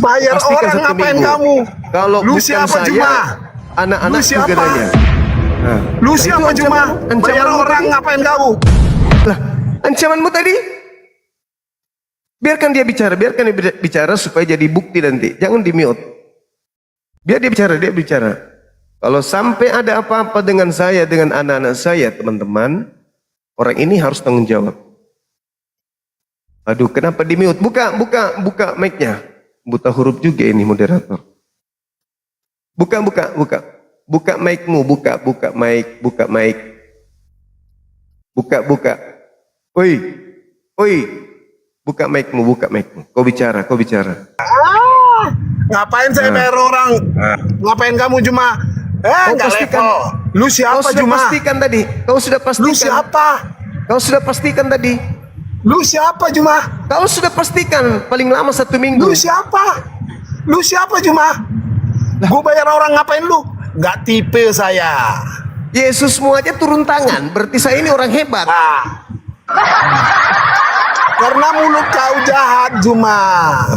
Bayar pastikan orang 1 ngapain minggu. kamu? Kalau Lu bukan siapa saya, Juma? anak-anak Lu siapa? katanya. Nah, Lu itu siapa Juma? Bayar ancamanmu orang tadi. ngapain kamu? Lah, ancamanmu tadi. Biarkan dia bicara supaya jadi bukti nanti. Jangan di-mute. Biar dia bicara. Kalau sampai ada apa-apa dengan saya, dengan anak-anak saya, teman-teman, orang ini harus tanggung jawab. Aduh, kenapa di-mute? Buka mic-nya. Buta huruf juga ini moderator. Buka mic-mu, buka mic. Buka. Oi. Buka mic-mu. Kau bicara. Ngapain saya bayar orang? Ngapain kamu Juma? Kau Nggak pastikan. level. Lu siapa Kau sudah Juma? pastikan tadi. Lu siapa? Kau sudah pastikan tadi. Lu siapa Juma? Kau sudah pastikan paling lama 1 minggu. Lu siapa Juma? Gue bayar orang ngapain lu? Nggak tipe saya. Yesusmu aja turun tangan. Berarti saya ini orang hebat. Nah. Karena mulut kau jahat Juma.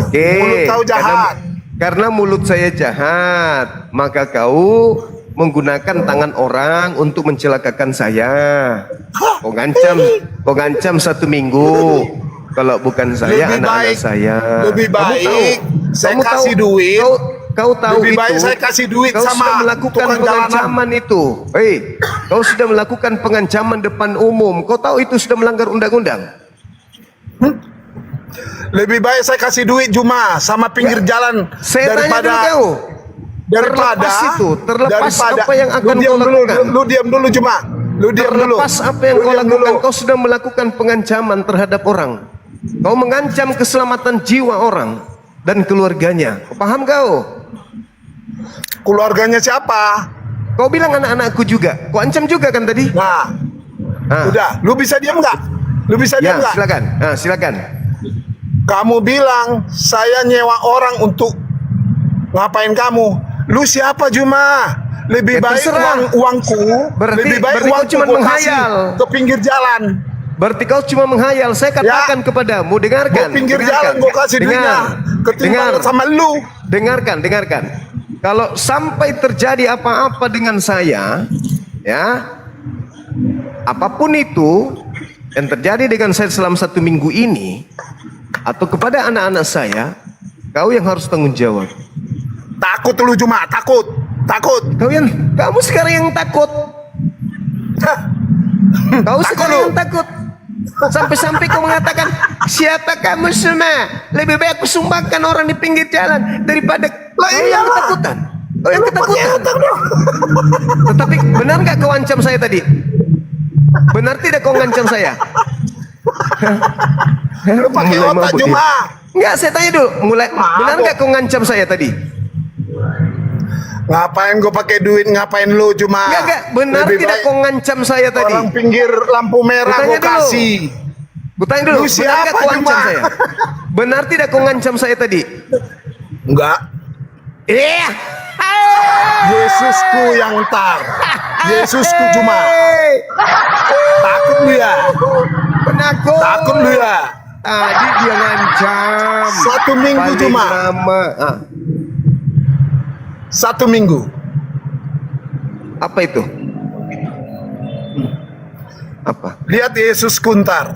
Oke. Mulut kau jahat. Karena mulut saya jahat, maka kau menggunakan tangan orang untuk mencelakakan saya. Kau ngancam 1 minggu. Kalau bukan saya, anak-anak saya. Lebih baik saya kasih duit. Kau tahu Lebih itu. baik saya kasih duit Kau sama sudah melakukan tukang pengancaman itu. Kau sudah melakukan pengancaman depan umum. Kau tahu itu sudah melanggar undang-undang. Lebih baik saya kasih duit Juma sama pinggir jalan Saya tanya dulu kau. Terlepas apa yang akan kau lakukan. Lu diam dulu Juma. Lu diam dulu. Terlepas apa yang kau lakukan, kau sudah melakukan pengancaman terhadap orang. Kau mengancam keselamatan jiwa orang dan keluarganya. Kau paham kau? Keluarganya siapa? Kau bilang anak-anakku juga. Kau ancam juga kan tadi? Nah, udah. Lu bisa diam nggak? Lu bisa diam nggak? Silakan. Kamu bilang saya nyewa orang untuk ngapain kamu? Lu siapa Juma? Lebih baik uangku. Lebih baik uangku cuma gua menghayal kasih ke pinggir jalan. Berarti kau cuma menghayal. Saya katakan kepadamu, dengarkan. Gua pinggir jalan gua kasih duitnya. Ketimbang sama lu. Dengarkan. Kalau sampai terjadi apa-apa dengan saya, ya, apapun itu yang terjadi dengan saya selama 1 minggu ini, atau kepada anak-anak saya, kau yang harus tanggung jawab. Takut lu Juma, takut. Kamu sekarang yang takut. Kau sekarang yang takut. Sampai-sampai kau mengatakan, siapa kamu semua? Lebih baik aku sumbangkan orang di pinggir jalan daripada kau yang ketakutan. Kau yang ketakutan. Tetapi benar nggak kau ancam saya tadi? Benar tidak kau ngancam saya? Lu pakai otak Juma. Enggak, saya tanya dulu. Benar nggak kau ngancam saya tadi? Ngapain gue pakai duit? Ngapain lu Juma? Enggak. Benar tidak kau ngancam saya tadi? Orang pinggir lampu merah gue kasih. Gue tanya dulu. Lu siapa kau ancam Juma? saya? Benar tidak kau ngancam saya tadi? Enggak. Yesusku yang tar. Yesusku Juma. Takut lu ya? Penakut. Takut lu ya? Tadi dia ngancam 1 minggu paling Juma. lama. 1 minggu. Apa itu? Apa? Lihat Yesus kuntar.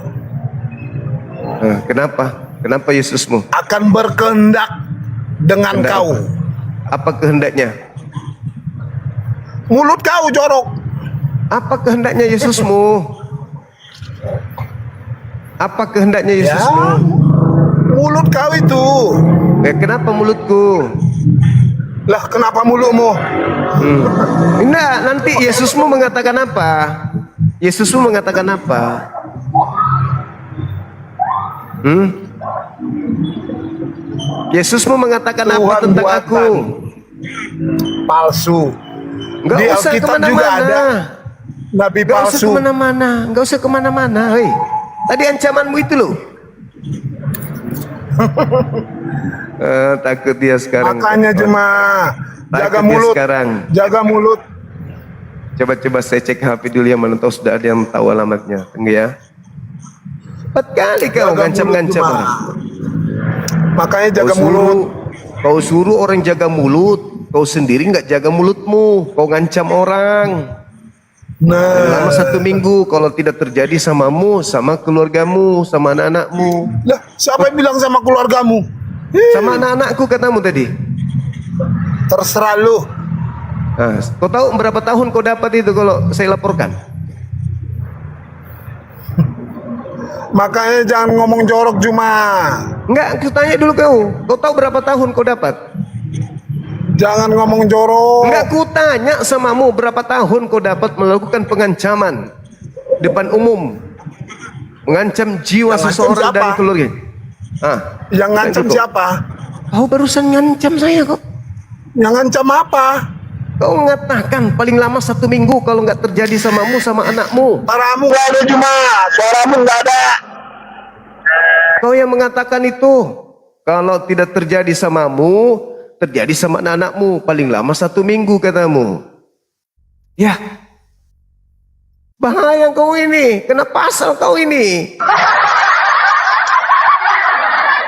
Kenapa Yesusmu? Akan berkehendak dengan Kehendak kau. Apa kehendaknya? Mulut kau jorok. Apa kehendaknya Yesusmu? Apa kehendaknya Yesusmu? Mulut kau itu. Kenapa mulutku? Lah kenapa mulutmu? Enggak, nanti Yesusmu mengatakan apa? Yesusmu mengatakan apa? Yesusmu mengatakan apa Tuhan tentang buatan. aku? Palsu. Enggak Di usah Alkitab juga ada kemana-mana. nabi Enggak usah palsu. kemana-mana. Enggak usah kemana-mana. Hei, tadi ancamanmu itu loh. Takut dia sekarang. Makanya Juma jaga Takut dia mulut. sekarang. Jaga mulut. Coba saya cek HP dulu ya, mana tahu sudah ada yang tahu alamatnya. Tunggu ya. 4 kali kau Jaga ngancam-ngancam mulut, orang. Makanya jaga Kau suruh, mulut. Kau suruh orang jaga mulut, kau sendiri nggak jaga mulutmu. Kau ngancam orang. Selama 1 minggu kalau tidak terjadi samamu, sama keluargamu, sama anak-anakmu. Lah, siapa yang bilang sama keluargamu? Sama anak-anakku katamu tadi. Terserah lu. Nah, kau tahu berapa tahun kau dapat itu kalau saya laporkan? Makanya jangan ngomong jorok Juma. Enggak, aku tanya dulu kau. Kau tahu berapa tahun kau dapat? Jangan ngomong jorok. Enggak, ku tanya samamu berapa tahun kau dapat melakukan pengancaman depan umum, mengancam jiwa Yang seseorang ngancam dan siapa? keluarga. Ah, Yang ngancam kau. siapa? Kau barusan ngancam saya kok. Yang ngancam apa? Kau mengatakan paling lama 1 minggu kalau nggak terjadi samamu sama anakmu. Suaramu nggak ada Juma. Suaramu nggak ada. Kau yang mengatakan itu. Kalau tidak terjadi samamu, terjadi sama anak-anakmu paling lama 1 minggu katamu. Ya, bahaya kau ini. Kena pasal kau ini.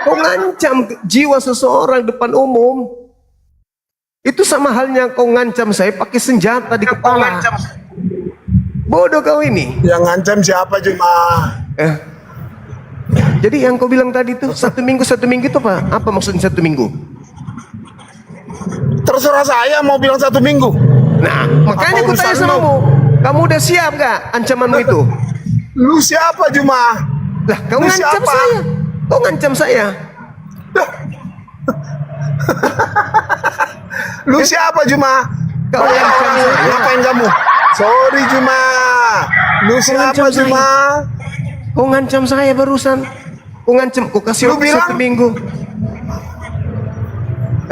Kau ngancam jiwa seseorang depan umum. Itu sama halnya kau ngancam saya pakai senjata di kepala. Bodoh kau ini. Yang ngancam siapa Juma? Jadi yang kau bilang tadi tuh 1 minggu itu apa? Apa maksudnya 1 minggu? Terserah saya mau bilang 1 minggu. Nah, makanya aku tanya sama kamu. Kamu udah siap gak ancamanmu itu? Lu siapa Juma? Lah, kau Lu ngancam siapa? saya. Kau ngancam saya. Lu siapa Juma? Kau ngancam saya. Ngapain kamu? Sorry Juma. Lu siapa ngancam saya. Juma? Kau ngancam saya barusan. Kau ngancam, kau kasih Lu waktu bilang? 1 minggu.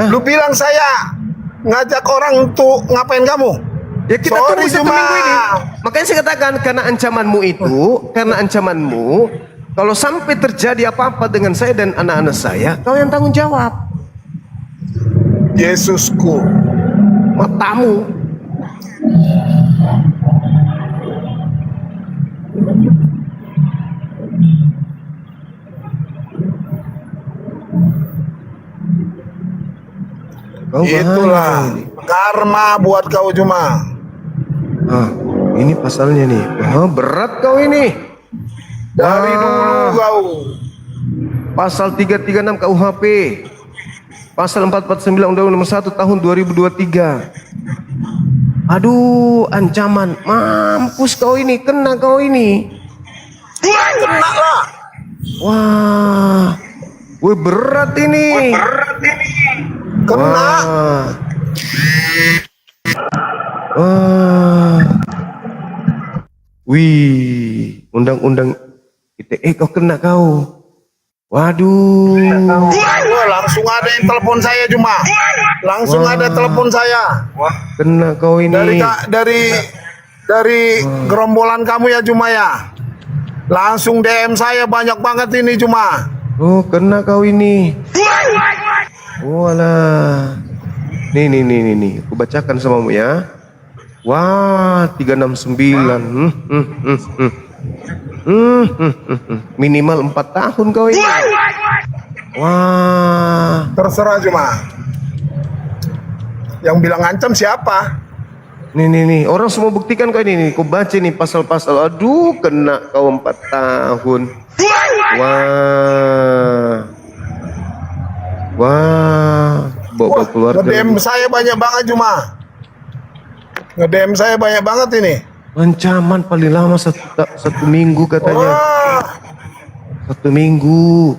Lu bilang saya ngajak orang untuk ngapain kamu? Ya kita Sorry, tunggu 1 Juma. minggu ini. Makanya saya katakan karena ancamanmu, kalau sampai terjadi apa-apa dengan saya dan anak-anak saya, kau yang tanggung jawab. Yesusku. Matamu. Kau Itulah karma buat kau Juma. Ini pasalnya nih. Berat kau ini. Dari dulu kau. Pasal 336 KUHP. Pasal 449 Undang-Undang Nomor 1 Tahun 2023. Aduh, ancaman. Mampus kau ini, kena kau ini. Kena lah. Wah. Wih, berat ini. Kena. Wah. Wih, undang-undang ITE kau kena kau. Waduh. Wah, langsung ada yang telepon saya Juma. Langsung ada telepon saya. Kena kau ini. Dari gerombolan kamu ya Juma ya. Langsung DM saya banyak banget ini Juma. Oh, kena kau ini. Walah. Nih. Aku bacakan samamu ya. Wah, 369. Minimal 4 tahun kau ini. Wah. Terserah Juma. Yang bilang ngancam siapa? Nih. Orang semua buktikan kau ini nih. Kau baca nih pasal-pasal. Aduh, kena kau 4 tahun. Wah. Bawa keluarga. Nge-DM saya banyak banget Juma. Nge-DM saya banyak banget ini. Ancaman paling lama 1 minggu katanya. Wah. 1 minggu.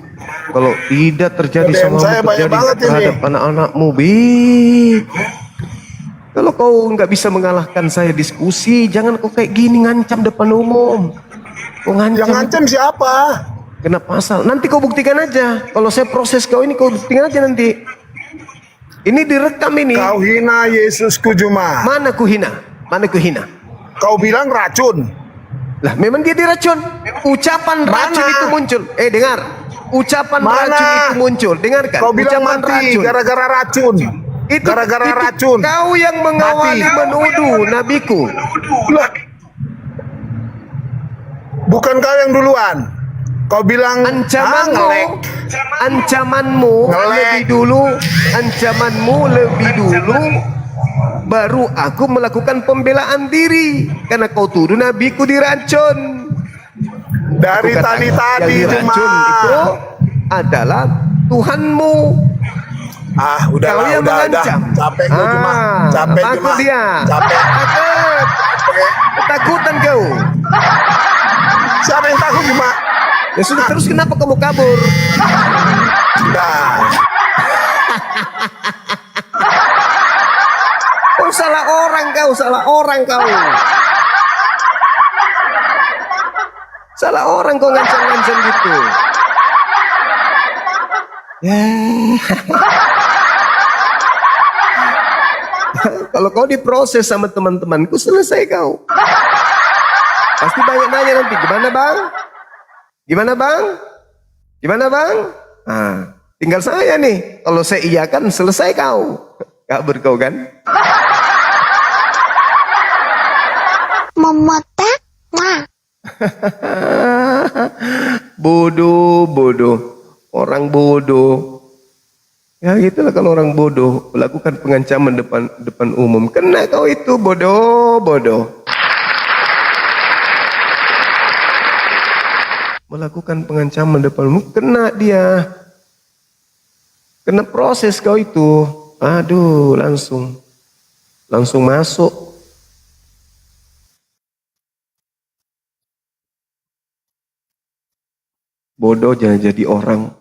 Kalau tidak terjadi DM sama saya banyak terjadi banget ini. terhadap anak-anakmu, Kalau kau nggak bisa mengalahkan saya diskusi, jangan kau kayak gini ngancam depan umum. Kau Yang ngancam, ngancam siapa? kena pasal. Nanti kau buktikan aja. Kalau saya proses kau ini, kau buktikan aja nanti. Ini direkam ini. Kau hina Yesusku Juma. Mana ku hina? Kau bilang racun. Lah, memang dia diracun. Ucapan racun itu muncul. Dengar. Ucapan racun itu muncul. Dengarkan. Kau bilang Ucapan mati gara-gara racun. Gara-gara racun. Kau yang mengawali menuduh nabiku. Lah. Bukan kau yang duluan. Kau bilang ancamanmu lebih dulu baru aku melakukan pembelaan diri karena kau tuduh nabiku diracun. Dari tadi Yang diracun itu adalah Tuhanmu. Udah Kau yang mengancam. Capek gue cuma. Capek takut cuma. dia. Capek. Ketakutan kau. Siapa yang takut cuma? Ya sudah, terus kenapa kamu kabur? Nah. Salah orang kau. Salah orang kau ngancam-ngancam gitu. Ya. Kalau kau diproses sama teman-temanku, selesai kau. Pasti banyak nanya nanti, gimana bang? Tinggal saya nih. Kalau saya iyakan, selesai kau. Kabur kau kan? Memotak, bodoh, orang bodoh. Ya gitulah kalau orang bodoh melakukan pengancaman depan umum, kena kau itu bodoh. Melakukan pengancaman depan umum, kena dia, kena proses kau itu. Aduh, langsung masuk. Bodoh jangan jadi orang.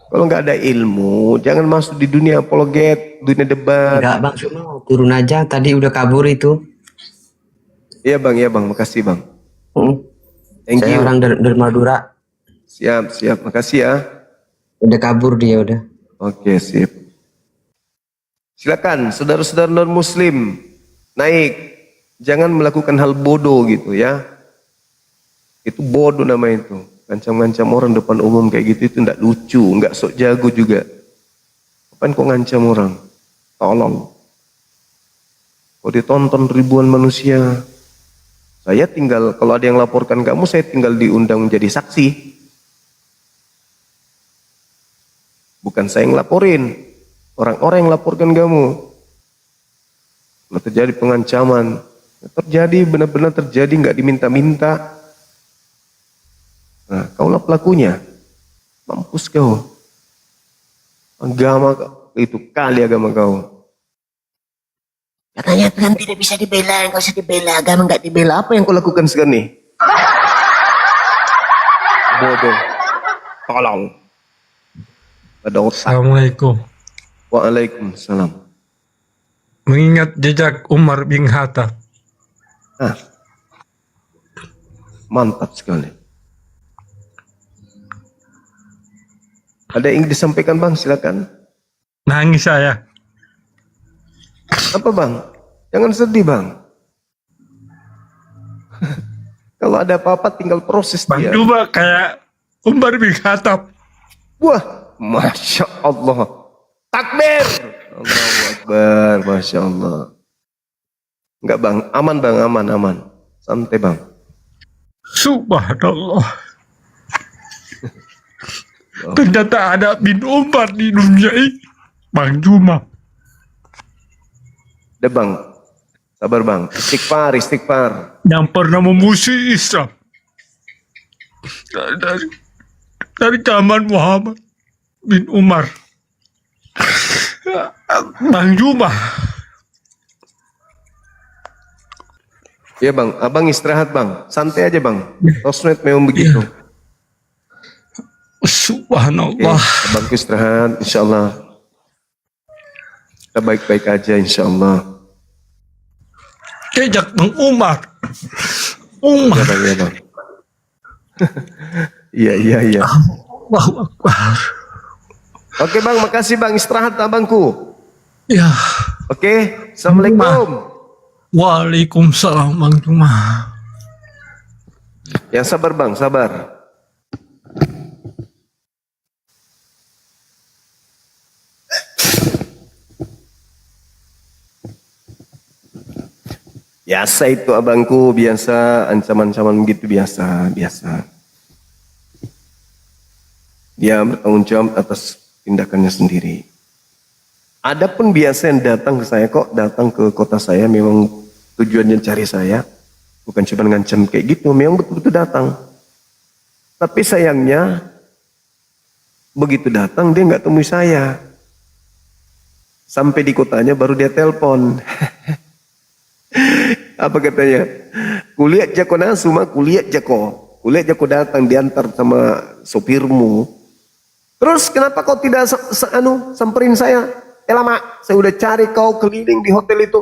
Kalau nggak ada ilmu, jangan masuk di dunia apologet, dunia debat. Enggak bang, cuma turun aja. Tadi udah kabur itu. Iya bang, makasih bang. Thank Saya you. orang dari Madura. Siap, makasih ya. Udah kabur dia udah. Oke, sip. Silakan saudara-saudara non muslim naik. Jangan melakukan hal bodoh gitu ya. Itu bodoh namanya itu. Ngancam-ngancam orang depan umum kayak gitu itu enggak lucu, enggak sok jago juga. Apaan kok ngancam orang? Tolong. Kok ditonton ribuan manusia. Saya tinggal, kalau ada yang laporkan kamu, saya tinggal diundang menjadi saksi. Bukan saya yang laporin. Orang-orang yang laporkan kamu. Kalau terjadi pengancaman, terjadi benar-benar terjadi, nggak diminta-minta. Nah, kaulah pelakunya. Mampus kau. Agama itu kali agama kau. Katanya Tuhan tidak bisa dibela, nggak usah dibela, agama nggak dibela. Apa yang kau lakukan sekarang nih? Bodoh. Tolong. Ada otak. Assalamualaikum. Waalaikumsalam. Mengingat jejak Umar bin Khattab. Mantap sekali. Ada yang disampaikan bang, silakan. Nangis saya. Apa bang? Jangan sedih bang. Kalau ada apa-apa tinggal proses Bang dia. Juba kayak Umar bin Khattab. Wah, Masya Allah. Takbir. Allahu Akbar, Masya Allah. Enggak bang, aman bang, aman. Santai bang. Subhanallah. Ternyata ada bin Umar di dunia ini. Bang Juma. Udah bang, sabar bang. Istighfar. Yang pernah memusuhi Islam. Dari zaman Muhammad bin Umar. Bang Juma. Ya bang, abang istirahat bang. Santai aja bang. Sosmed memang begitu. Subhanallah. Abangku istirahat, insya Allah. Kita baik-baik aja, insya Allah. Jejak Bang Umar. Ya bang, ya bang. Iya. Allahu Akbar. Oke bang, makasih bang. Istirahat abangku. Ya. Oke, assalamualaikum. Waalaikumsalam Bang Juma. Yang sabar bang, sabar. Biasa itu abangku, biasa ancaman-ancaman begitu biasa. Dia bertanggung jawab atas tindakannya sendiri. Adapun biasa yang datang ke saya, kok datang ke kota saya memang tujuannya cari saya, bukan cuma ngancam kayak gitu, memang betul-betul datang. Tapi sayangnya begitu datang dia nggak temui saya. Sampai di kotanya baru dia telepon. Apa katanya? Kulihat jako nasu mah, kulihat jako datang diantar sama sopirmu. Terus kenapa kau tidak samperin saya? Lama, saya udah cari kau keliling di hotel itu.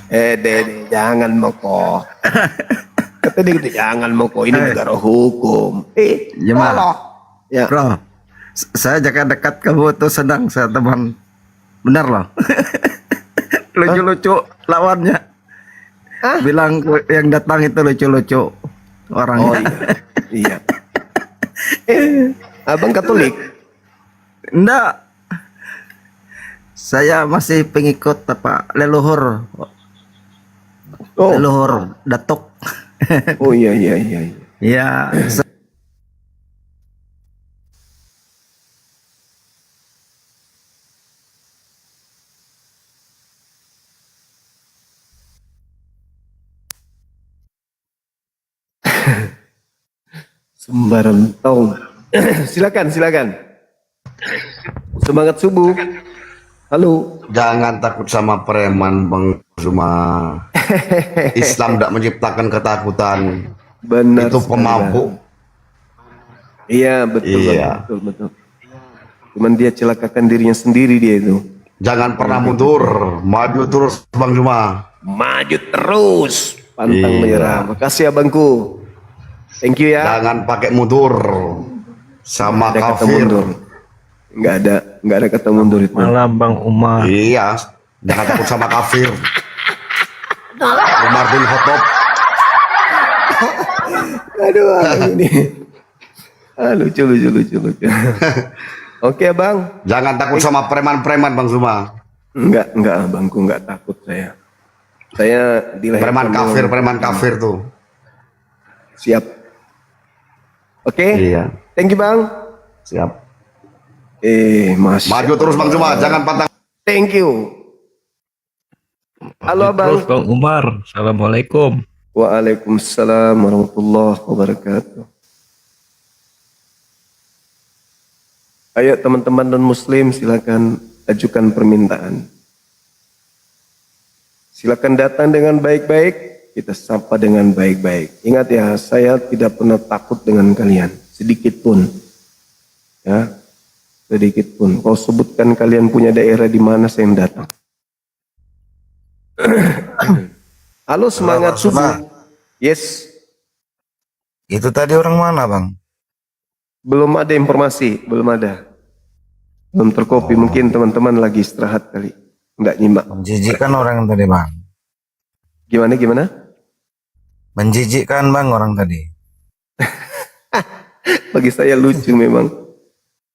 Dede, jangan moko. Kata dia gitu, jangan moko, ini negara hukum. Jemaah. Ya. Bro, saya jaga dekat kamu tuh sedang saya teman. Benar loh. Lucu-lucu lawannya. Hah? Bilang yang datang itu lucu-lucu orangnya. Oh iya. Abang Katolik? Enggak. Saya masih pengikut apa leluhur. Oh. Leluhur Datuk. Oh iya. Ya, Sembarang tahu. Silakan. Semangat subuh. Halo. Jangan takut sama preman, Bang Zuma. Islam tidak menciptakan ketakutan. Benar. Itu pemabuk. Iya, betul. Iya. Betul. Cuman dia celakakan dirinya sendiri dia itu. Jangan pernah mundur, maju terus, Bang Zuma. Maju terus, pantang Iya. menyerah. Makasih abangku. Thank you ya. Jangan pakai mundur sama Ada kata kafir. mundur. Nggak ada kata mundur itu. malam Bang Umar. Iya, jangan takut sama kafir. Umar bin Khattab. Aduh, ini. Lucu. Oke, Bang. Jangan takut sama preman-preman, Bang Zuma. Enggak, abangku enggak takut saya. Saya dilahirkan Preman kafir tuh. Siap. Oke. Iya, Thank you, Bang. siap. Masya. Maju terus, Bang Zuma, jangan pantang. Thank you. Halo, Bang. Terus Bang Umar. Assalamualaikum. Waalaikumsalam warahmatullahi wabarakatuh. Ayo teman-teman non muslim silakan ajukan permintaan. Silakan datang dengan baik-baik, kita sapa dengan baik-baik. Ingat ya, saya tidak pernah takut dengan kalian, sedikit pun. Ya, sedikit pun. Kau sebutkan kalian punya daerah di mana saya yang datang. Halo, semangat subuh. Yes. Itu tadi orang mana, Bang? Belum ada informasi, belum ada. Belum terkopi, mungkin teman-teman lagi istirahat kali. Enggak nyimak. Menjijikkan orang yang tadi, Bang. Gimana? Menjijikkan, Bang, orang tadi. Bagi saya lucu memang.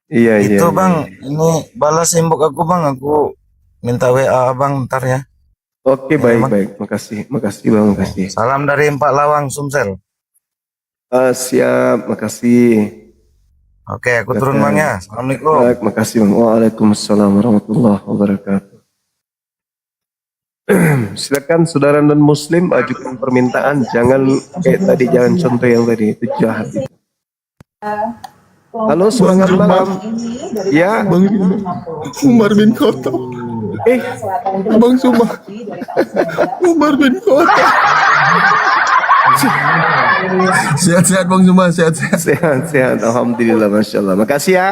Iya. Itu, Bang, ini balas inbox aku, Bang. Aku minta WA Abang ntar ya. Oke, Ya, Bang. baik. Makasih Bang, makasih. Salam dari Empat Lawang, Sumsel. Siap, makasih. Oke, aku turun, Bang, ya. Assalamualaikum. Baik, makasih Bang. Waalaikumsalam warahmatullahi wabarakatuh. Silakan saudara non muslim ajukan permintaan, jangan kayak tadi, jangan contoh yang tadi itu jahat itu. Halo, semangat malam. Ya, Bang Umar bin Khattab. Bang Zuma. Umar bin Khattab. Sehat-sehat Bang Zuma, sehat-sehat. sehat. Alhamdulillah, masya Allah. Makasih ya.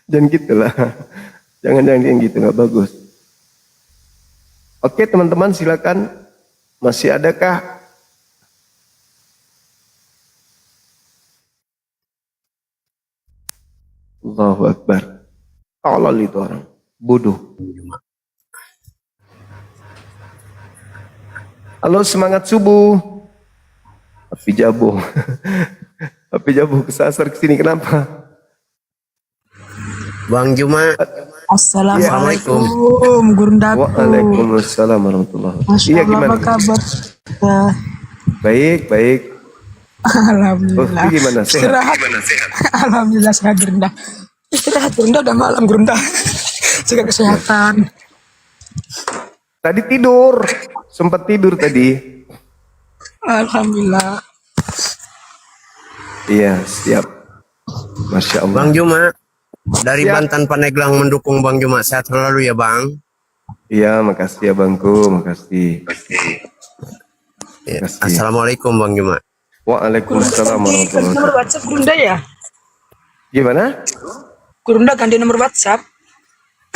Jangan gitulah. Jangan gitu, nggak bagus. Oke teman-teman, silakan. Masih adakah? Allahu Akbar. Tolol itu orang. Bodoh. Halo, semangat subuh. Api Jabo. Api Jabo kesasar kesini, kenapa? Bang Juma. Assalamualaikum, Gurun Datuk. Waalaikumsalam warahmatullahi wabarakatuh. Masya Iya, Allah, gimana? apa kabar? Baik. Alhamdulillah. Gimana? Sehat? Istirahat. Alhamdulillah sehat Gurunda. Istirahat Gurunda udah malam Gurunda. Jaga kesehatan. Tadi tidur. Sempat tidur tadi. Alhamdulillah. Iya, siap. Masya Allah. Bang Juma dari Siap. Banten Paneglang mendukung Bang Juma, sehat selalu ya Bang. Iya, makasih ya Bangku, makasih. Ya. Makasih. Assalamualaikum Bang Juma. Waalaikumsalam Ganti warahmatullahi nomor WhatsApp Gurunda ya? Gimana? Gurunda ganti nomor WhatsApp.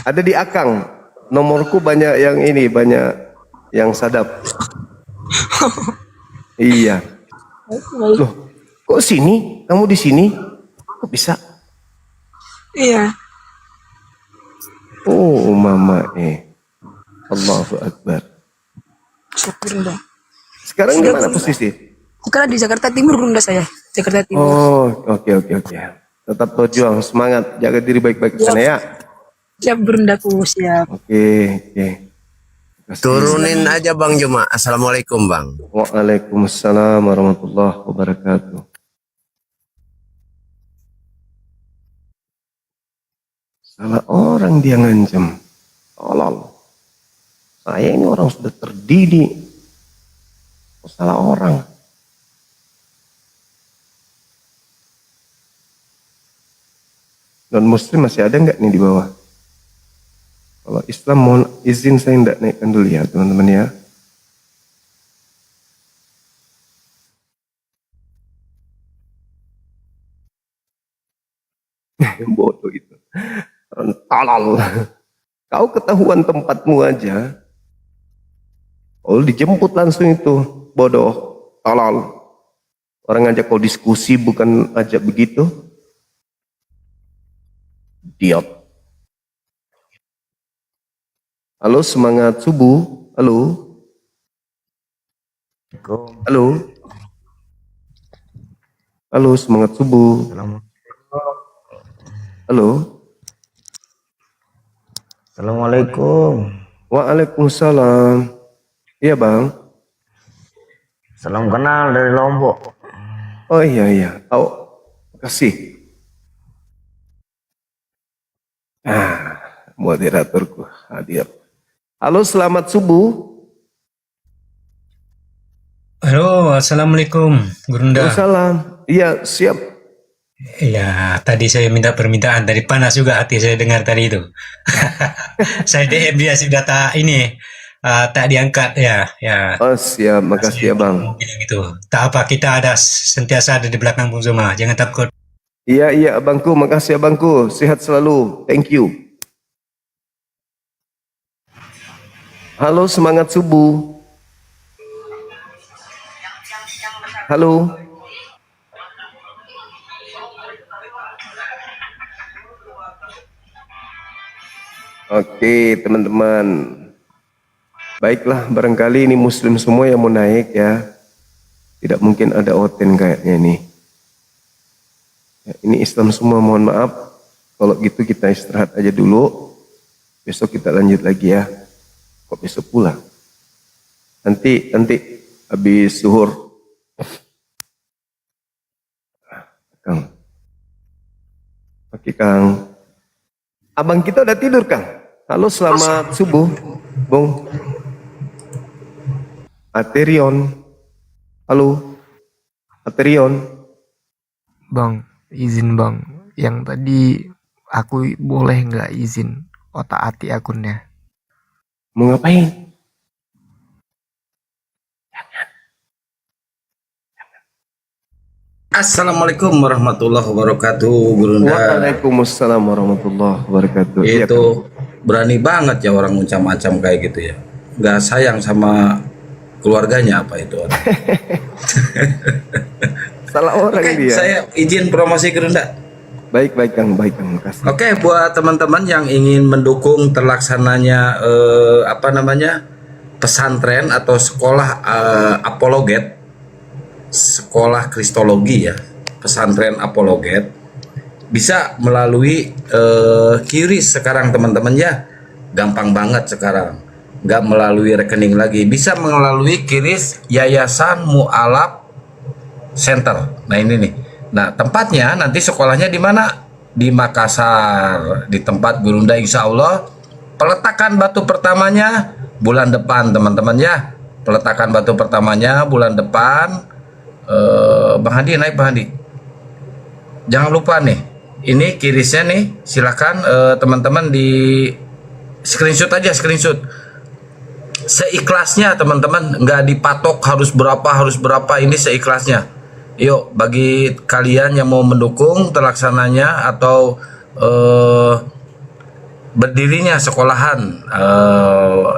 Ada di Akang. Nomorku banyak yang ini, banyak yang sadap. Iya. Loh, kok sini? Kamu di sini? Kok bisa? Iya. Oh, mama Allahu Akbar. Gurunda. Sekarang di mana posisi? Sekarang di Jakarta Timur Gurunda saya. Jakarta Timur. Oh, oke. Tetap berjuang, semangat, jaga diri baik-baik di sana ya. Siap Gurundaku, siap. Oke. Makasih. Turunin aja Bang Juma. Assalamualaikum Bang. Waalaikumsalam warahmatullahi wabarakatuh. Salah orang dia ngancam. Tolol. Saya ini orang sudah terdidik. Salah orang. Non muslim masih ada nggak nih di bawah? Kalau Islam mohon izin saya nggak naikkan dulu ya teman-teman ya. Bodoh itu. Tolol. Kau ketahuan tempatmu aja. Oh dijemput langsung itu. Bodoh. Tolol. Orang ngajak kau diskusi bukan ajak begitu. Idiot. Halo, semangat subuh. Halo. Halo. Halo, semangat subuh. Halo. Assalamualaikum. Waalaikumsalam. Iya bang. Salam kenal dari Lombok. Oh iya. Oh, makasih. Moderatorku hadir. Halo, selamat subuh. Halo, assalamualaikum, Gurunda. Waalaikumsalam. Iya, siap. Ya, tadi saya minta permintaan dari panas juga hati saya dengar tadi itu. Saya DM dia sudah tak diangkat ya. Oh siap, makasih ya bang. Bilang gitu. Tak apa, kita sentiasa ada di belakang Bung Zuma. Jangan takut. Iya abangku, makasih abangku. Sehat selalu. Thank you. Halo, semangat subuh. Halo. Oke, teman-teman. Baiklah, barangkali ini muslim semua yang mau naik ya. Tidak mungkin ada oten kayaknya ini. Ya, ini Islam semua, mohon maaf. Kalau gitu kita istirahat aja dulu. Besok kita lanjut lagi ya. Kok besok pulang? Nanti habis zuhur. Kang. Oke Kang. Abang kita udah tidur Kang. Halo, selamat subuh, Bung. Aterion. Halo. Aterion. Bang, izin bang. Yang tadi aku boleh nggak izin otak-atik akunnya? Mau ngapain? Assalamualaikum warahmatullahi wabarakatuh, Gurunda. Waalaikumsalam warahmatullahi wabarakatuh. Itu berani banget ya orang macam-macam kayak gitu ya. Nggak sayang sama keluarganya apa itu orang. Salah orang dia. Saya izin promosi Gurunda. Baik Kang, makasih. Oke, buat teman-teman yang ingin mendukung terlaksananya pesantren atau sekolah apologet, sekolah kristologi ya, pesantren apologet, bisa melalui QRIS sekarang teman-teman ya, gampang banget sekarang, nggak melalui rekening lagi, bisa melalui QRIS Yayasan Mu'alaf Center. Nah ini nih. Nah tempatnya nanti sekolahnya di mana? Di Makassar, di tempat Gurunda insya Allah. Peletakan batu pertamanya bulan depan teman-teman ya. Peletakan batu pertamanya bulan depan. Bang Hadi naik Bang Hadi. Jangan lupa nih, ini kirisnya nih, silakan teman-teman di screenshot aja, screenshot. Seikhlasnya teman-teman, nggak dipatok harus berapa, ini seikhlasnya. Yuk, bagi kalian yang mau mendukung terlaksananya atau berdirinya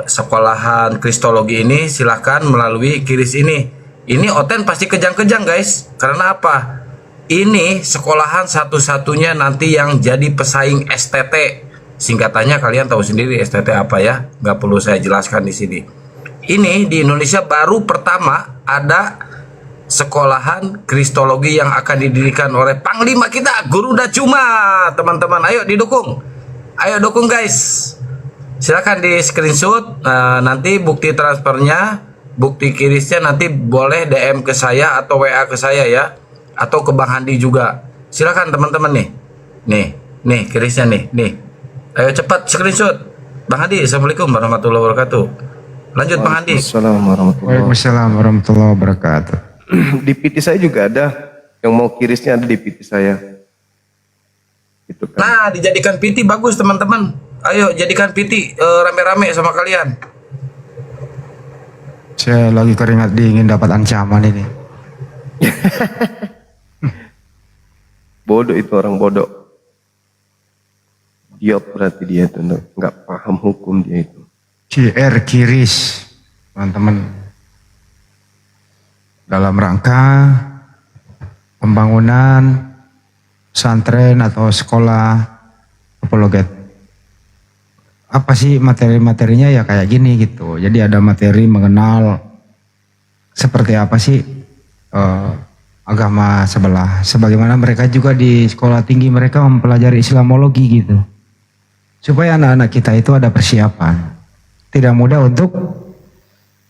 sekolahan kristologi ini, silahkan melalui kiris ini. Ini Oten pasti kejang-kejang guys. Karena apa? Ini sekolahan satu-satunya nanti yang jadi pesaing STT. Singkatannya kalian tahu sendiri STT apa ya? Nggak perlu saya jelaskan di sini. Ini di Indonesia baru pertama ada sekolahan kristologi yang akan didirikan oleh Panglima kita, Gurunda Cuma. Teman-teman, ayo didukung. Ayo dukung guys. Silakan di screenshot. Nanti bukti transfernya, bukti kirisnya nanti boleh DM ke saya atau WA ke saya ya. Atau ke Bang Handi juga. Silakan teman-teman nih. Nih kirisnya nih. Ayo cepat screenshot. Bang Handi, Assalamualaikum warahmatullahi wabarakatuh. Lanjut Bang Handi. Waalaikumsalam warahmatullahi wabarakatuh. Di PT saya juga ada yang mau kirisnya, ada di PT saya. Gitu kan. Nah, dijadikan PT bagus teman-teman. Ayo jadikan PT rame-rame sama kalian. Saya lagi keringat dingin dapat ancaman ini. Bodoh itu orang bodoh. Diop berarti dia itu nggak paham hukum dia itu. CR Kiris, teman-teman. Dalam rangka pembangunan pesantren atau sekolah apologet. Apa sih materi-materinya ya kayak gini gitu. Jadi ada materi mengenal seperti apa sih agama sebelah. Sebagaimana mereka juga di sekolah tinggi mereka mempelajari Islamologi gitu. Supaya anak-anak kita itu ada persiapan. Tidak mudah untuk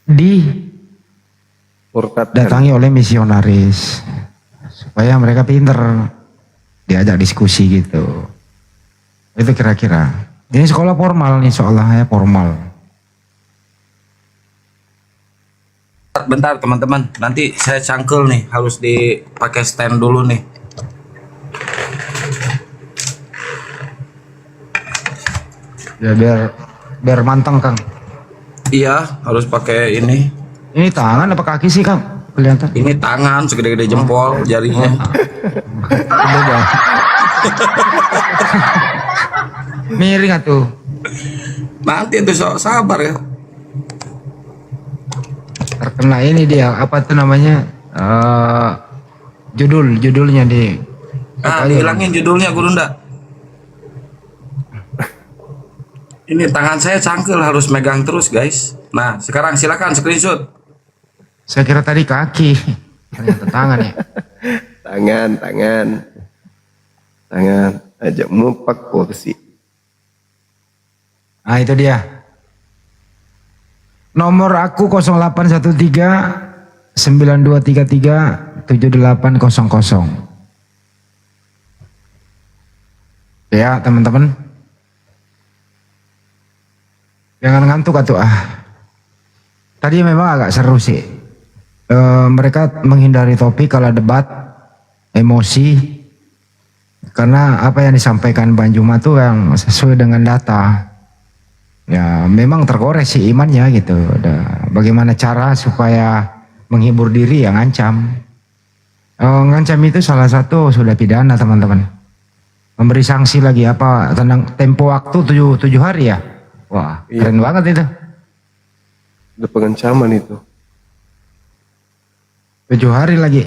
didatangi oleh misionaris. Supaya mereka pinter. Diajak diskusi gitu. Itu kira-kira. Ini sekolah formal nih insya Allah ya, formal. Bentar teman-teman, nanti saya cangkel nih, harus dipakai stand dulu nih. Ya biar manteng Kang. Iya, harus pakai ini. Ini tangan apa kaki sih Kang? Kelihatan. Ini tangan segede-gede jempol jarinya. Miring atuh. Nanti itu sabar ya. Terkena ini dia apa tuh namanya judulnya di Hilangin judulnya Gurunda. Ini tangan saya cangkel harus megang terus guys. Nah sekarang silakan screenshot. Saya kira tadi kaki, ternyata tangan ya. Tangan ajak mupak kursi. Nah itu dia. Nomor aku 0813 9233 7800. Ya teman-teman. Jangan ngantuk atuh Tadi memang agak seru sih. Mereka menghindari topik kalau debat, emosi. Karena apa yang disampaikan Bang Juma tuh yang sesuai dengan data. Ya memang tergores sih imannya gitu. Bagaimana cara supaya menghibur diri yang ngancam. Ngancam itu salah satu sudah pidana teman-teman. Memberi sanksi lagi apa tentang tempo waktu 7 hari ya. Wah keren banget itu. Ada pengancaman itu. 7 hari lagi.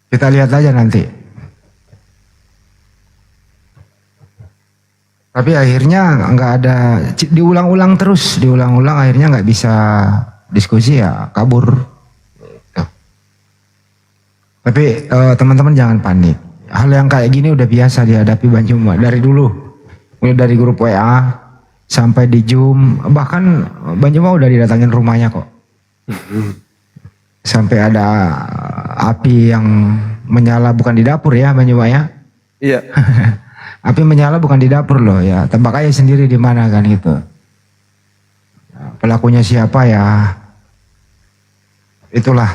Kita lihat aja nanti. Tapi akhirnya nggak ada, diulang-ulang terus, akhirnya nggak bisa diskusi ya kabur. Tuh. Tapi teman-teman jangan panik. Hal yang kayak gini udah biasa dihadapi Bang Juma dari dulu. Mulai dari grup WA sampai di Zoom, bahkan Bang Juma udah didatangin rumahnya kok. Sampai ada api yang menyala bukan di dapur ya, Banyuwa ya. Iya. Api menyala bukan di dapur loh ya. Tebak aja sendiri di mana kan gitu. Pelakunya siapa ya? Itulah.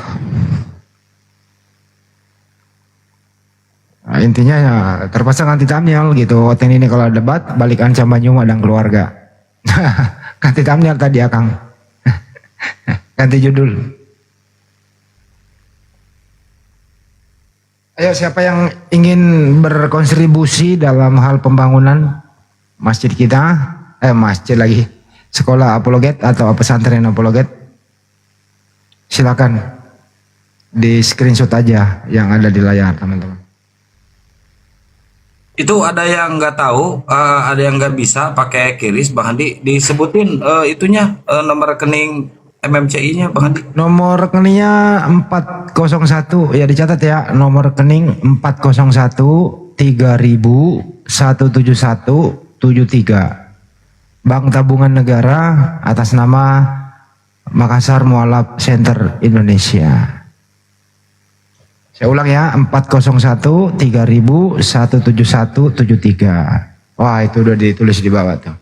Nah, intinya ya, terpasang anti thumbnail gitu. Oten ini kalau debat balik ancam Banyuwa dan keluarga. Ganti thumbnail tadi Akang. Ganti judul. Ayo siapa yang ingin berkontribusi dalam hal pembangunan masjid kita, masjid lagi, sekolah apologet atau pesantren apologet, silakan di screenshot aja yang ada di layar teman-teman. Itu ada yang nggak tahu, ada yang nggak bisa pakai kiris, Bang Handi. Disebutin itunya nomor rekening MMCI-nya, Bang Handi. Nomor rekeningnya 401 ya, dicatat ya, nomor rekening 401 3000 171 73 Bank Tabungan Negara atas nama Makassar Mualaf Center Indonesia. Saya ulang ya, 401 3000 171 73. Wah, itu udah ditulis di bawah tuh.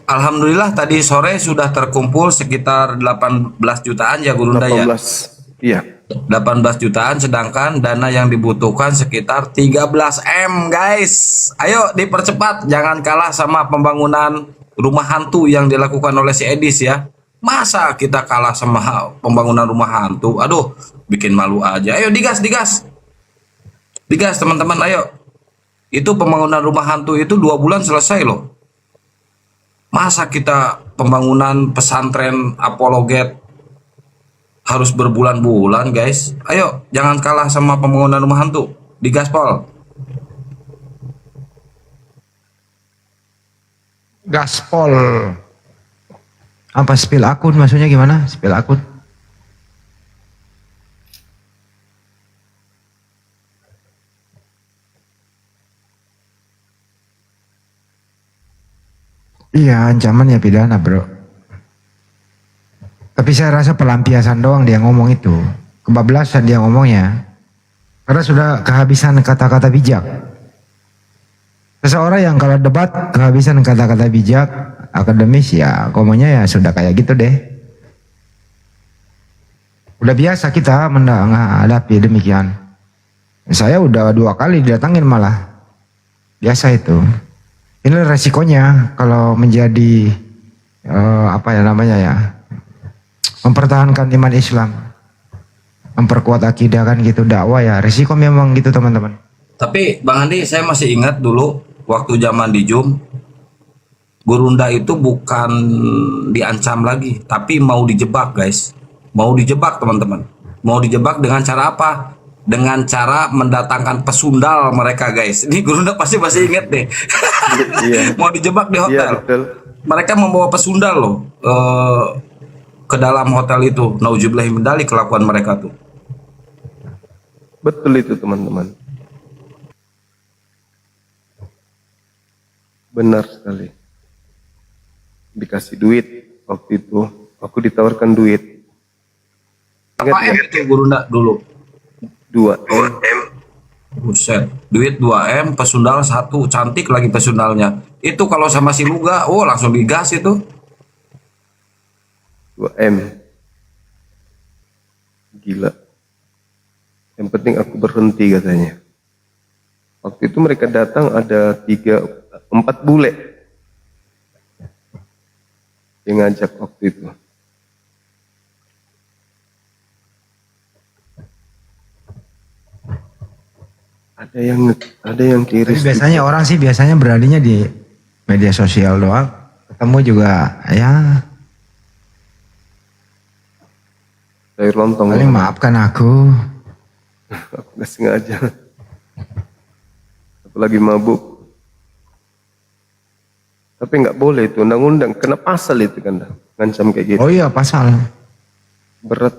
Alhamdulillah tadi sore sudah terkumpul sekitar 18 jutaan ya Gurunda ya. 18. Iya. 18 jutaan, sedangkan dana yang dibutuhkan sekitar 13 M guys. Ayo dipercepat, jangan kalah sama pembangunan rumah hantu yang dilakukan oleh si Edis ya. Masa kita kalah sama pembangunan rumah hantu? Aduh, bikin malu aja. Ayo digas, digas. Digas teman-teman, ayo. Itu pembangunan rumah hantu itu 2 bulan selesai loh. Masa kita pembangunan pesantren apologet harus berbulan-bulan guys. Ayo jangan kalah sama pembangunan rumah hantu. Digaspol. Gaspol. Apa spill akun maksudnya gimana? Spill akun. Iya, ancaman ya pidana, bro. Tapi saya rasa pelampiasan doang dia ngomong itu. Kebablasan dia ngomongnya. Karena sudah kehabisan kata-kata bijak. Seseorang yang kalau debat kehabisan kata-kata bijak, akademis ya ngomongnya ya sudah kayak gitu deh. Udah biasa kita menghadapi demikian. Saya udah 2 kali didatangin malah. Biasa itu. Ini resikonya kalau menjadi apa ya namanya ya, mempertahankan iman Islam, memperkuat akidah kan gitu, dakwah ya, resiko memang gitu teman-teman. Tapi Bang Andi, saya masih ingat dulu waktu zaman di Jum, Gurunda itu bukan diancam lagi, tapi mau dijebak guys, mau dijebak teman-teman, mau dijebak dengan cara apa? Dengan cara mendatangkan pesundal mereka guys. Ini Gurunda pasti masih inget deh. Iya. Mau dijebak di hotel. Iya, betul. Mereka membawa pesundal loh ke dalam hotel itu. Nauzubillahi min dzalik kelakuan mereka tuh. Betul itu teman-teman. Benar sekali. Dikasih duit waktu itu. Aku ditawarkan duit. Apa M itu Gurunda dulu? 2M. Buset, duit 2M, pesundal 1, cantik lagi pesundalnya. Itu kalau sama si Luga, oh langsung digas itu. 2M. Gila. Yang penting aku berhenti katanya. Waktu itu mereka datang ada 4 bule yang ngajak waktu itu. Ada yang Tapi kiris. biasanya orang sih biasanya beraninya di media sosial doang. Ketemu juga ya. Sayur lontong. Paling maafkan aku. Aku nggak sengaja. Aku lagi mabuk. Tapi nggak boleh itu undang-undang. Kena pasal itu kan. Ngancam kayak gitu. Oh iya pasal. Berat.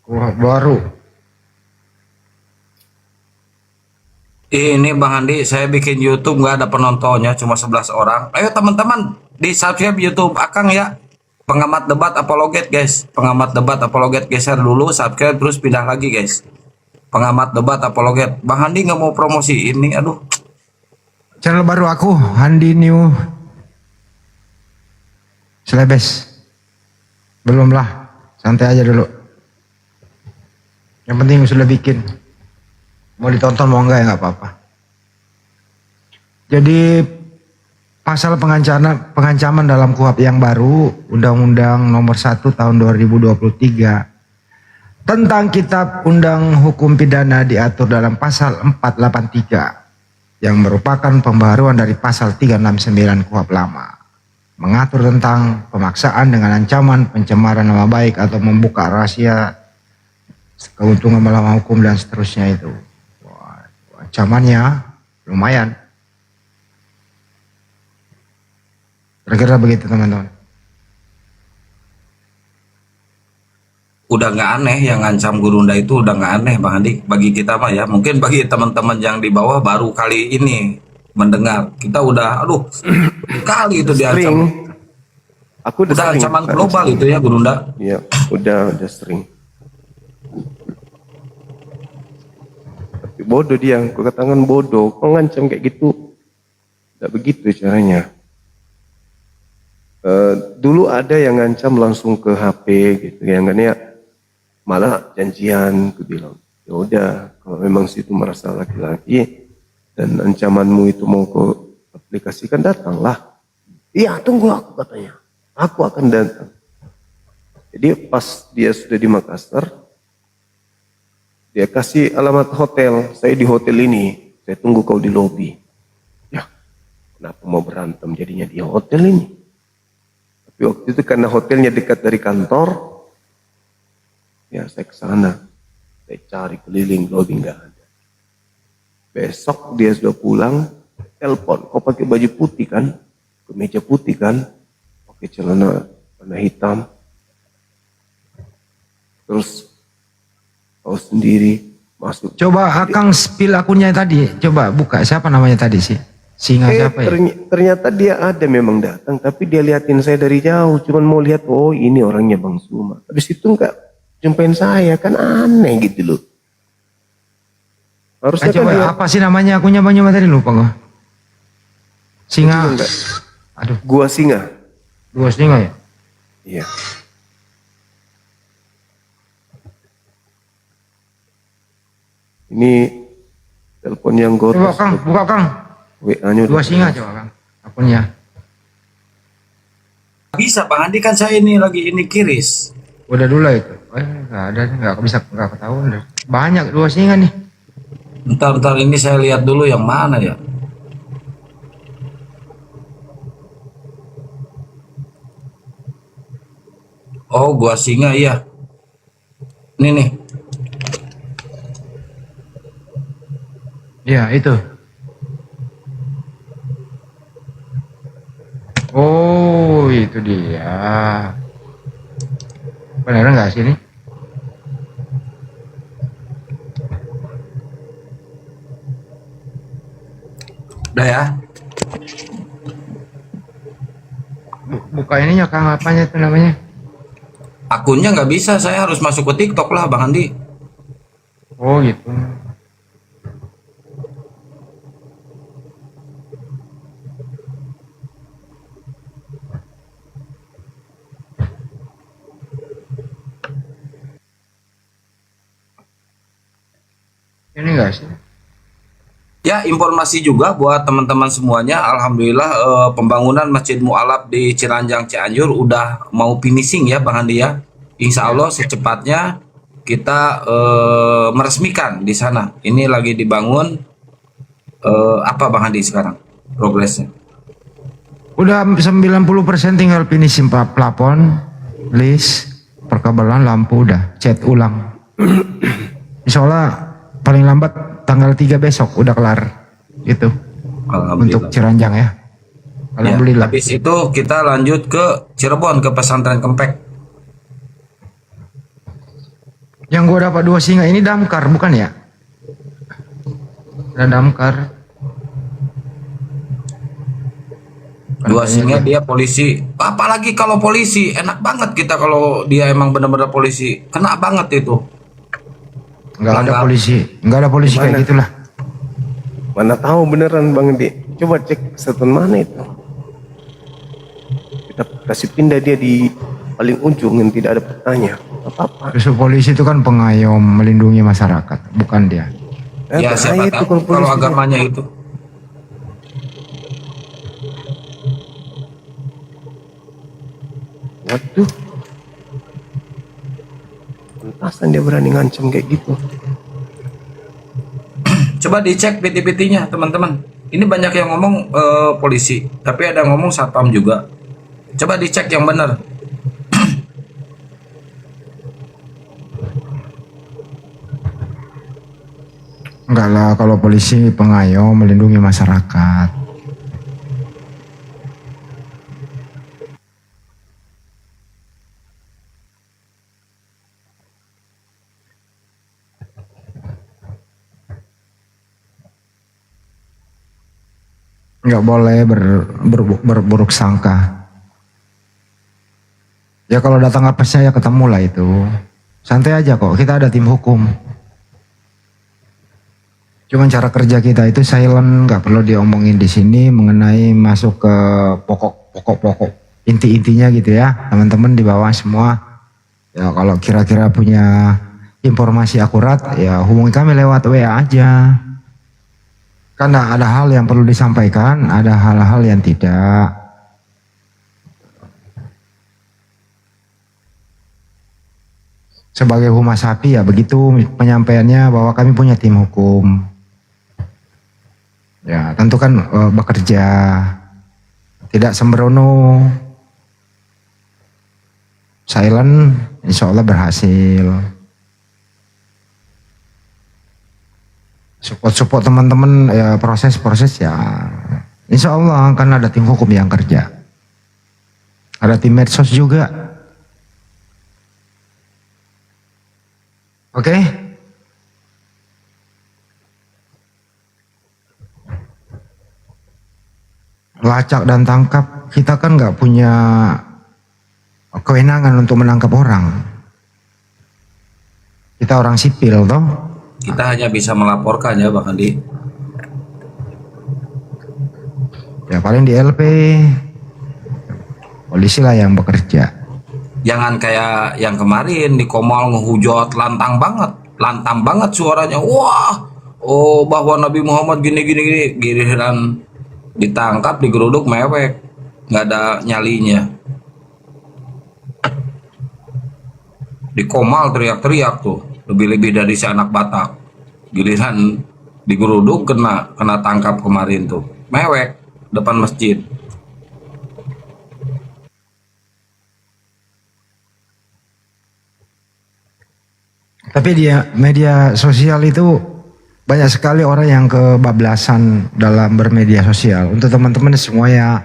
Wah baru. Ini Bang Andi, saya bikin YouTube nggak ada penontonnya, cuma 11 orang. Ayo teman-teman, di subscribe YouTube Akang ya. Pengamat debat apologet guys. Pengamat debat apologet, geser dulu, subscribe terus pindah lagi guys. Pengamat debat apologet. Bang Handi nggak mau promosi ini, aduh. Channel baru aku, Handi New Selebes. Belum lah, santai aja dulu. Yang penting sudah bikin. Mau ditonton mau enggak ya nggak apa-apa. Jadi pasal pengancaman dalam KUHP yang baru, Undang-Undang Nomor 1 Tahun 2023 tentang Kitab Undang Hukum Pidana diatur dalam pasal 483 yang merupakan pembaharuan dari pasal 369 KUHP lama, mengatur tentang pemaksaan dengan ancaman pencemaran nama baik atau membuka rahasia keuntungan melawan hukum dan seterusnya itu. Wah, ancamannya lumayan. Kira-kira begitu teman-teman. Udah nggak aneh yang ngancam Gurunda itu, udah nggak aneh Bang Handi bagi kita mah ya. Mungkin bagi teman-teman yang di bawah baru kali ini mendengar. Kita udah aduh kali itu diancam. Aku udah sering ancaman global itu ya Gurunda. Iya, udah sering. Tapi bodoh dia, aku katakan bodoh. Kau ngancam kayak gitu, tidak begitu caranya. Dulu ada yang ngancam langsung ke HP gitu, yang kan ya malah janjian. Aku bilang, ya udah, kalau memang situ merasa laki-laki dan ancamanmu itu mau kau aplikasikan, datanglah. Iya, tunggu aku katanya, aku akan datang. Jadi pas dia sudah di Makassar, dia kasih alamat hotel, saya di hotel ini, saya tunggu kau di lobi. Ya, kenapa mau berantem jadinya di hotel ini? Tapi waktu itu karena hotelnya dekat dari kantor, ya saya ke sana, saya cari keliling lobi nggak ada. Besok dia sudah pulang, telepon, kau pakai baju putih kan, kemeja putih kan, pakai celana warna hitam, terus kau sendiri masuk. Coba Akang spill akunnya tadi, coba buka, siapa namanya tadi sih? Singa siapa ya? Ternyata dia ada memang datang, tapi dia liatin saya dari jauh, cuman mau lihat, oh ini orangnya Bang Suma. Habis itu enggak jumpain saya, kan aneh gitu loh. Harusnya kan coba dia, apa sih namanya akunnya Bang Yoma tadi, lupa gua. Singa. Aduh. Gua Singa. Gua Singa ya? Iya. Ini telepon yang gotos. Coba Kang, buka Kang. WA-nya Gua Singa coba Kang, akunnya. Bisa Bang Handi, kan saya ini lagi ini kiris. Udah dulu itu. Nggak ada, nggak bisa, nggak ketahuan. Banyak Gua Singa nih. Bentar ini saya lihat dulu yang mana ya. Oh, Gua Singa iya. Ini nih. Iya itu. Oh itu dia. Benar nggak sih ini? Udah ya. Buka ininya Kang, apanya itu namanya? Akunnya nggak bisa, saya harus masuk ke TikTok lah Bang Handi. Oh gitu. Ini enggak sih? Ya, informasi juga buat teman-teman semuanya. Alhamdulillah pembangunan Masjid Mu'alaf di Ciranjang Cianjur udah mau finishing ya Bang Handi ya. Insya Allah secepatnya kita meresmikan di sana. Ini lagi dibangun. Apa Bang Handi sekarang progresnya? Udah 90% tinggal finishing plafon, list, perkabelan, lampu udah cat ulang. Insya Allah paling lambat tanggal 3 besok udah kelar itu untuk Ciranjang ya. Alhamdulillah. Ya, habis itu kita lanjut ke Cirebon, ke pesantren Kempek. Yang gua dapat 2 singa ini damkar bukan ya? Ada damkar. Dua dia polisi. Apalagi kalau polisi, enak banget kita kalau dia emang benar-benar polisi. Kena banget itu. Nggak ada polisi Gimana? kayak gitulah. Mana tahu beneran Bang Edi. Coba cek satuan mana itu. Kita kasih pindah dia di paling ujung yang tidak ada petanya. Apa-apa. Justru polisi itu kan pengayom, melindungi masyarakat, bukan dia. Ya siapa bahaya itu tahu kalau polisi. agamanya itu. Waduh. Pantasan dia berani ngancam kayak gitu. Coba dicek PT-PT-nya teman-teman. Ini banyak yang ngomong polisi, tapi ada yang ngomong satpam juga. Coba dicek yang benar. Enggak lah, kalau polisi pengayom, melindungi masyarakat. Nggak boleh berburuk sangka. Ya kalau datang apesnya ya ketemu lah itu. Santai aja kok, kita ada tim hukum. Cuman cara kerja kita itu silent, nggak perlu diomongin di sini mengenai masuk ke pokok inti-intinya gitu ya. Teman-teman di bawah semua. Ya kalau kira-kira punya informasi akurat ya hubungi kami lewat WA aja. Karena ada hal yang perlu disampaikan, ada hal-hal yang tidak. Sebagai humas sapi ya begitu penyampaiannya bahwa kami punya tim hukum. Ya tentu kan bekerja, tidak sembrono, silent, insya Allah berhasil. Support teman-teman ya proses-proses ya insya Allah kan ada tim hukum yang kerja, ada tim medsos juga. Oke. Lacak dan tangkap, kita kan nggak punya kewenangan untuk menangkap orang. Kita orang sipil toh. Kita hanya bisa melaporkan ya Bang Andi. Ya paling di LP polisi lah yang bekerja. Jangan kayak yang kemarin di Komal ngehujat lantang banget suaranya. Wah, oh bahwa Nabi Muhammad gini, giliran ditangkap digeruduk mewek, nggak ada nyalinya. Di Komal teriak-teriak tuh, lebih-lebih dari si anak Batak. Giliran digeruduk kena tangkap kemarin tuh, mewek depan masjid. Tapi di media sosial itu banyak sekali orang yang kebablasan dalam bermedia sosial. Untuk teman-teman semua ya,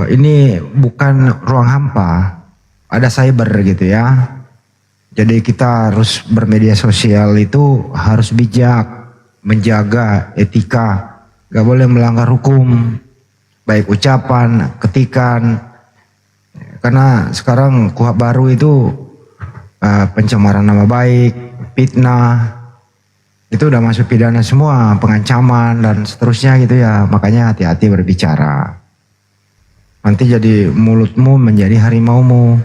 ini bukan ruang hampa, ada cyber gitu ya. Jadi kita harus bermedia sosial itu harus bijak, menjaga etika, gak boleh melanggar hukum, baik ucapan, ketikan. Karena sekarang KUHP baru itu pencemaran nama baik, fitnah, itu udah masuk pidana semua, pengancaman dan seterusnya gitu ya. Makanya hati-hati berbicara. Nanti jadi mulutmu menjadi harimaumu,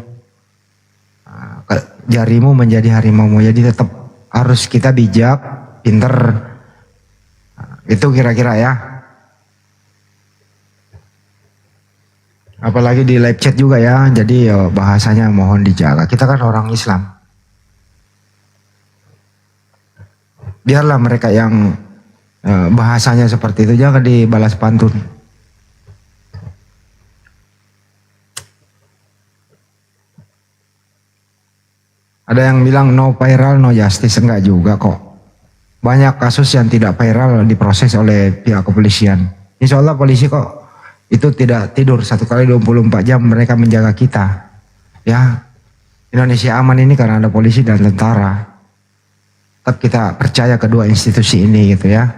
jarimu menjadi harimaumu. Jadi tetap harus kita bijak, pinter. Itu kira-kira ya. Apalagi di live chat juga ya. Jadi bahasanya mohon dijaga. Kita kan orang Islam. Biarlah mereka yang bahasanya seperti itu, jangan dibalas pantun. Ada yang bilang no viral no justice, enggak juga kok. Banyak kasus yang tidak viral diproses oleh pihak kepolisian. Insya Allah polisi kok itu tidak tidur 1 kali 24 jam, mereka menjaga kita. Ya, Indonesia aman ini karena ada polisi dan tentara. Tetap kita percaya kedua institusi ini gitu ya.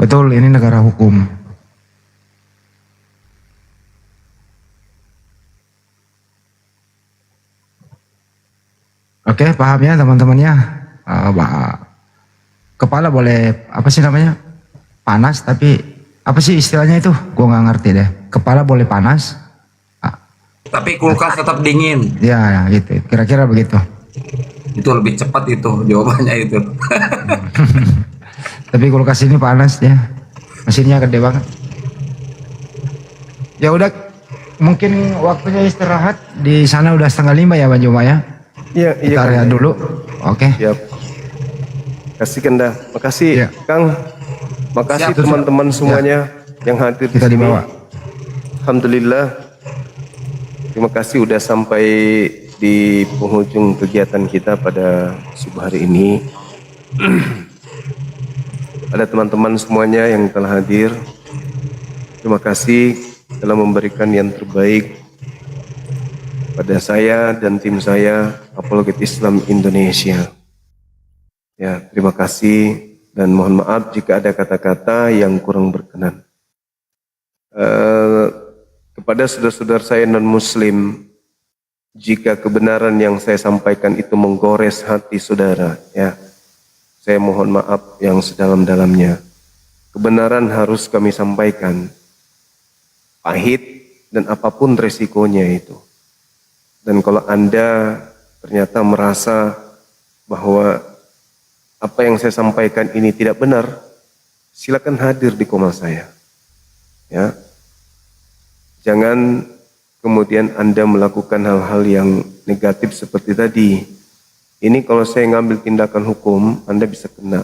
Betul, ini negara hukum. Oke, paham ya teman-temannya. Kepala boleh apa sih namanya? Panas, tapi apa sih istilahnya itu? Gue nggak ngerti deh. Kepala boleh panas, Tapi kulkas tetap dingin. ya gitu. Kira-kira begitu. Itu lebih cepat itu jawabannya itu. Tapi kulkas ini panas ya. Mesinnya gede banget. Ya udah, mungkin waktunya istirahat. Di sana udah 4:30 ya Bang Juma ya. Iya, iya. Kita lihat dulu. Oke. Siap. Kasih Kenda. Makasih Ya. Kang. Makasih Siap. teman-teman semuanya yang hadir Kita di sini. dibawa. Alhamdulillah. Terima kasih udah sampai di penghujung kegiatan kita pada subuh hari ini. Ada teman-teman semuanya yang telah hadir. Terima kasih telah memberikan yang terbaik pada saya dan tim saya Apologet Islam Indonesia. Ya, terima kasih dan mohon maaf jika ada kata-kata yang kurang berkenan. Kepada saudara-saudara saya non-muslim, jika kebenaran yang saya sampaikan itu menggores hati saudara, ya, saya mohon maaf yang sedalam-dalamnya. Kebenaran harus kami sampaikan, pahit dan apapun resikonya itu. Dan kalau Anda ternyata merasa bahwa apa yang saya sampaikan ini tidak benar, silakan hadir di koma saya. Ya. Jangan kemudian Anda melakukan hal-hal yang negatif seperti tadi. Ini kalau saya ngambil tindakan hukum, Anda bisa kena.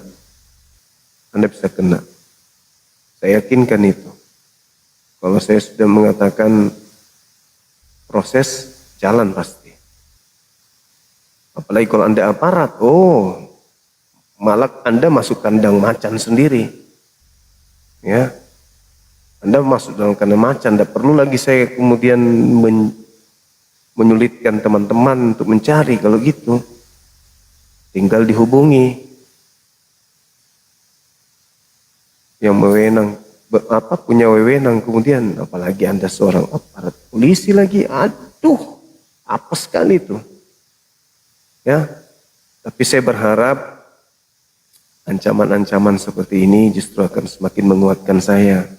Anda bisa kena. Saya yakinkan itu. Kalau saya sudah mengatakan proses, jalan pasti. Apalagi kalau Anda aparat, malah Anda masuk kandang macan sendiri. Ya. Anda masuk dalam kandang macan, tidak perlu lagi saya kemudian menyulitkan teman-teman untuk mencari. Kalau gitu, tinggal dihubungi yang wewenang, punya wewenang. Kemudian apalagi Anda seorang aparat polisi lagi, aduh, apa sekali itu. Ya, tapi saya berharap ancaman-ancaman seperti ini justru akan semakin menguatkan saya.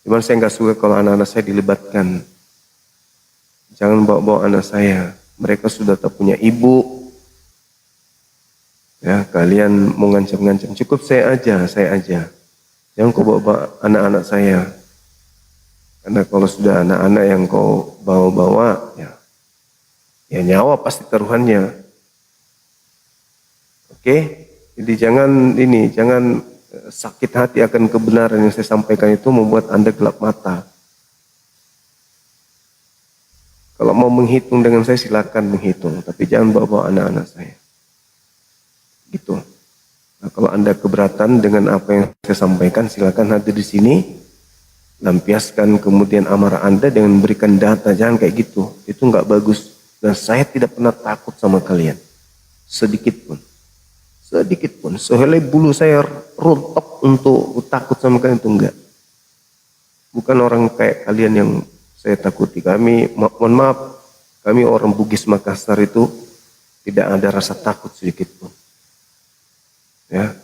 Cuman saya nggak suka kalau anak-anak saya dilibatkan. Jangan bawa-bawa anak saya. Mereka sudah tak punya ibu. Ya, kalian mau ngancam-ngancam. Cukup saya aja. Jangan kau bawa anak-anak saya. Karena kalau sudah anak-anak yang kau bawa-bawa, ya nyawa pasti taruhannya. Oke? Jadi jangan sakit hati akan kebenaran yang saya sampaikan itu membuat Anda gelap mata. Kalau mau menghitung dengan saya silakan menghitung, tapi jangan bawa-bawa anak-anak saya. Gitu. Nah, kalau Anda keberatan dengan apa yang saya sampaikan, silakan hadir di sini, lampiaskan kemudian amarah Anda dengan memberikan data. Jangan kayak gitu, itu nggak bagus. Dan saya tidak pernah takut sama kalian, sedikit pun. Sehelai bulu saya rontok untuk takut sama kalian, itu enggak. Bukan orang kayak kalian yang saya takuti. Mohon maaf, kami orang Bugis Makassar itu tidak ada rasa takut sedikit pun. Ya,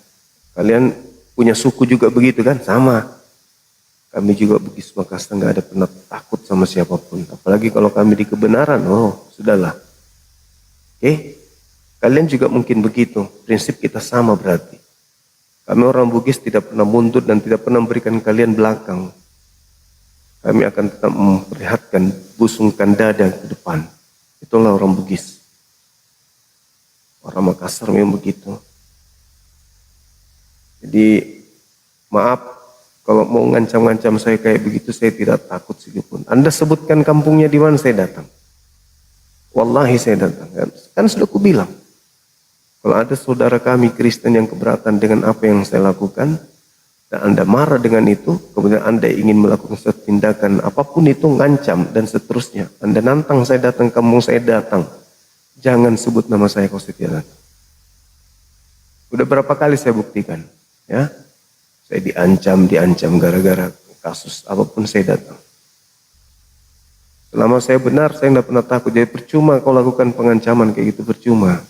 kalian punya suku juga begitu kan? Sama. Kami juga Bugis Makassar nggak ada pernah takut sama siapapun. Apalagi kalau kami di kebenaran, sudahlah. Oke? Kalian juga mungkin begitu, prinsip kita sama berarti. Kami orang Bugis tidak pernah mundur dan tidak pernah memberikan kalian belakang. Kami akan tetap memperlihatkan, busungkan dada ke depan. Itulah orang Bugis. Orang Makassar memang begitu. Jadi maaf, kalau mau ngancam-ngancam saya kayak begitu, saya tidak takut sedikitpun. Anda sebutkan kampungnya di mana, saya datang. Wallahi saya datang. Kan sudah aku bilang. Kalau ada saudara kami Kristen yang keberatan dengan apa yang saya lakukan, dan Anda marah dengan itu, kemudian Anda ingin melakukan suatu tindakan apapun itu, ngancam dan seterusnya. Anda nantang saya datang, kampung saya datang. Jangan sebut nama saya kalau saya tidak datang. Udah berapa kali saya buktikan, ya? Saya diancam gara-gara kasus apapun saya datang. Selama saya benar, saya tidak pernah takut. Jadi percuma kau lakukan pengancaman kayak gitu, percuma.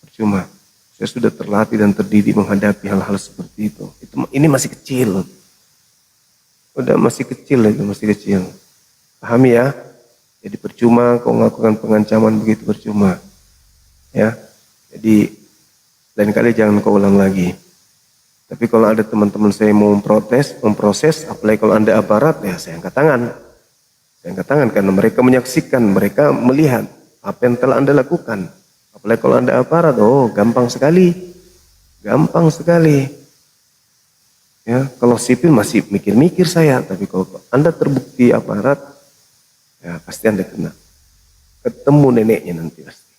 Percuma. Saya sudah terlatih dan terdidik menghadapi hal-hal seperti itu. Ini masih kecil. Udah masih kecil itu, masih kecil. Pahami ya? Jadi percuma kau melakukan pengancaman begitu, percuma. Ya. Jadi lain kali jangan kau ulang lagi. Tapi kalau ada teman-teman saya mau memproses, apalagi kalau Anda aparat, ya saya angkat tangan. Saya angkat tangan karena mereka menyaksikan, mereka melihat apa yang telah Anda lakukan. Apalagi kalau Anda aparat, oh gampang sekali. Gampang sekali. Ya, kalau sipil masih mikir-mikir saya, tapi kalau Anda terbukti aparat, ya pasti Anda kena. Ketemu neneknya nanti pasti.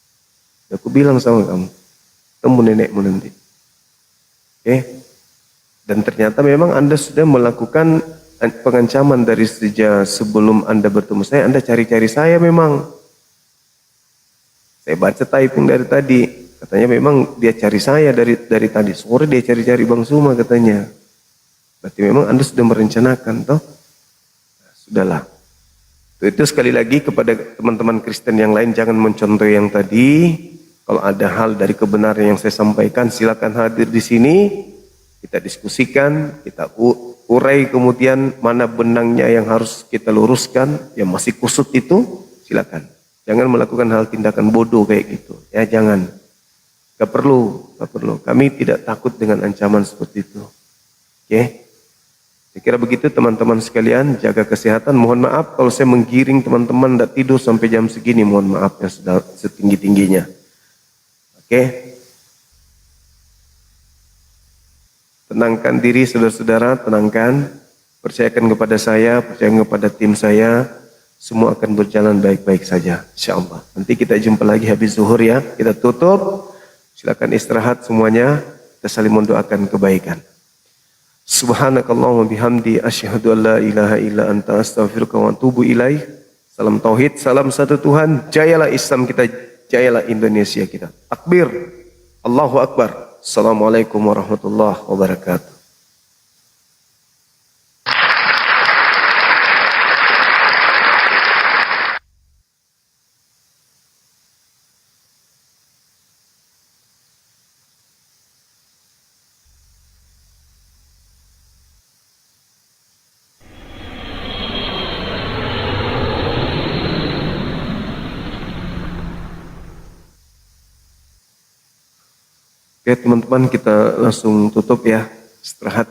Aku bilang sama kamu, ketemu nenekmu nanti. Oke? Dan ternyata memang Anda sudah melakukan pengancaman dari sejak sebelum Anda bertemu saya. Anda cari-cari saya memang. Saya baca typing dari tadi. Katanya memang dia cari saya dari tadi. Sore dia cari-cari Bang Suma katanya. Berarti memang Anda sudah merencanakan toh? Nah, sudahlah. Itu sekali lagi kepada teman-teman Kristen yang lain, jangan mencontoh yang tadi. Kalau ada hal dari kebenaran yang saya sampaikan, silakan hadir di sini. Kita diskusikan, kita urai kemudian mana benangnya yang harus kita luruskan, yang masih kusut itu, silakan. Jangan melakukan hal tindakan bodoh kayak gitu. Ya jangan. Gak perlu. Kami tidak takut dengan ancaman seperti itu. Oke? Saya kira begitu teman-teman sekalian, jaga kesehatan. Mohon maaf kalau saya menggiring teman-teman tidak tidur sampai jam segini. Mohon maaf yang setinggi-tingginya. Oke? Tenangkan diri saudara-saudara, tenangkan. Percayakan kepada saya, percayakan kepada tim saya. Semua akan berjalan baik-baik saja, insyaallah. Nanti kita jumpa lagi habis zuhur ya. Kita tutup. Silakan istirahat semuanya. Kita saling mendoakan kebaikan. Subhanakallahumma bihamdi asyhadu an la ilaha illa anta astaghfiruka wa atubu ilaik. Salam tauhid, salam satu Tuhan. Jayalah Islam kita, jayalah Indonesia kita. Takbir. Allahu akbar. Assalamualaikum warahmatullahi wabarakatuh. Oke teman-teman, kita langsung tutup ya, istirahat.